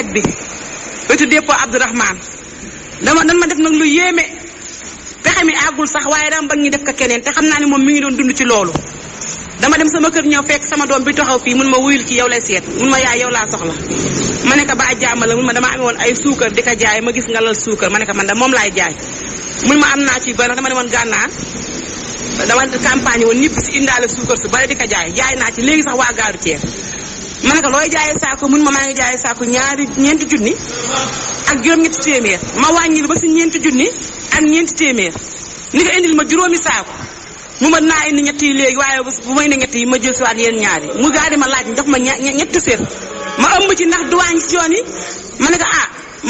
bi wetu dépôt Abdourahmane dan ma def nag lu yéeme pexe mi àggul sax waaye dama bëgg ñu def ko keneen te xam naa ne moom mi ngi doon dund ci loolu. dama dem sama kër ñëw fekk sama doom bi taxaw fii mun ma wuyul ki yow lay seet mun ma yaay yow laa soxla ma ne ko ba jàmm la mun ma dama amee woon ay suukar di ko jaay ma gis nga lal suukar ma ne ko man da moom laay jaay mun ma am naa ci ba dama demoon gànnaar dama campagne woon ñëpp si indaale suukar su bari di ko jaay naa ci léegi sax waa gaaru Thiès ma ne ko looy jaayee saako mun ma maa ngi jaayee saako ñeenti junni ak juróom-ñetti téeméer ma wàññil ba si ñeenti junni ak ñeenti téeméer ni ko indil ma juróomi saako mu ma naa indi ñett yi léegi waaye bu ma indi ñett yi ma jël si waat yéen ñaari mu gaa di ma laaj jox ma ñetti sér ma ëmb ci ndax duwaañ ci yoon yi ma ne ko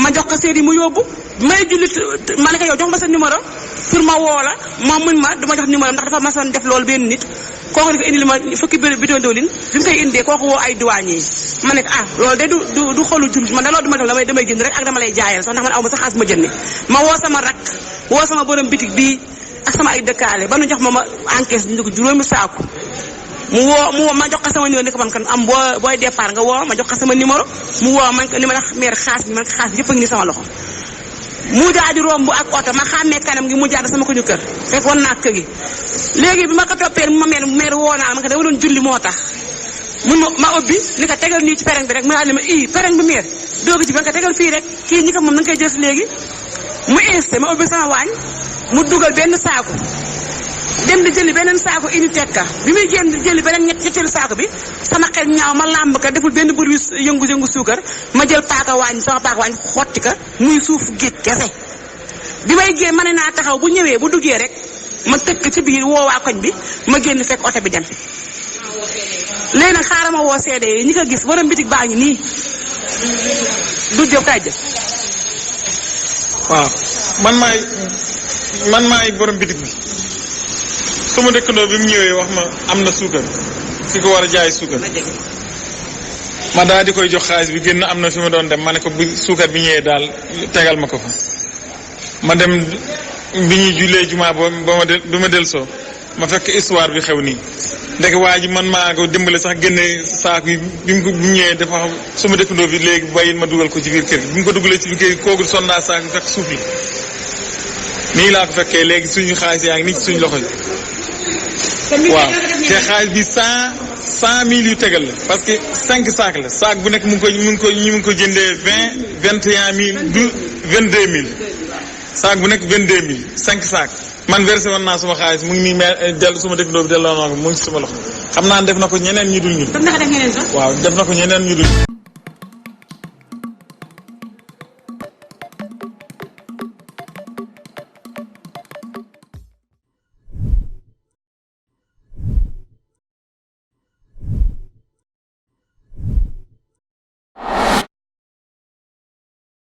ma jox ko sér yi mu yóbbu may jullit ma ne ko yow jox ma sa numéro pour ma woo la moom mun ma du ma jox numéro ndax dafa ma son def loolu benn nit kooku di ko indil ma fukki bidon diwlin bi mu koy indee kooku woo ay duwaañ yi ma ne ko loolu de du xolu jullit man da loolu du ma def damay jënd rek ak dama lay jaayal sax ndax man aw ma sax xaas ma jëndi ma woo sama rak woo sama borom bitig bii ak sama ay dëkkaale ba nu jox ma encaisse ñu ko juróomi saaku mu ma jox ko sama numéro ni ko man kan am booy départ nga woo ma jox ko sama numéro mu woo man ko ni ma la meer xaas bi man ko xaas yëpp a ngi ni sama loxo mu daal di romb ak oto ma xàmmee kanam gi mu jaar sama ko ñu kër fekk woon naa kër gi léegi bi ma ko toppee ma meer woo naa ma ko dama doon julli moo tax mun ma ubbi ni ko tegal nii ci pereng bi rek mu daal ni ma pereng bi meer doogu ci ba nga ko tegal fii rek kii ñi ko moom na nga koy jël si léegi mu insté ma ubbi sama waañ mu dugal benn saako dem di jëli beneen saako indi tekka bi muy génn di jëli beneen ñetteelu saako bi sama xel ñaaw ma làmb ka deful benn bur wi yëngu suukar ma jël paaka waañ sama paaka waañ xotti ka muy suuf géej kese bi may génn ma ne naa taxaw bu ñëwee bu duggee rek ma tëkk ci biir woowaa koñ bi ma génn fekk oto bi dem léegi nag xaaral ma woo seede yi ñi ko gis borom bitig baa ngi nii du jóg kay jëf waaw man maay borom bitig bi sama dëkkandoo bi mu ñëwee wax ma am na suukar fi ko war a jaay suukar ma daal di koy jox xaalis bi génn am na fi ma doon dem ma ne ko bu suukar bi ñëwee daal tegal ma ko fa ma dem bi ñuy jullee jumaa bi ma delsoo ma fekk histoire bi xew nii ndek waa ji man maa ko dimbale sax génne saako yi bi mu ñëwee dafa xam sama dëkkandoo bi léegi bàyyil ma dugal ko ci biir kër gi bi mu ko dugalee ci biir kër gi kooku sonnaa saako fekk suuf la nii laa ko fekkee léegi suñu xaalis yaa ngi nii ci suñu loxo yi waaw te xaalis bi 100.000 yu tegal la parce que 5 saak la saak bu nekk mu ngi ko jëndee 21.000 22.000 saak bu nekk 22.000 5 saak man versé woon naa suma xaalis mu ngi nii suma dëkkandoo bi delloo naa ko mu ngi suma loxo xam naa def na ko ñeneen ñu dul ñun. def na ko ñeneen sax. waaw def na ko ñeneen ñu dul.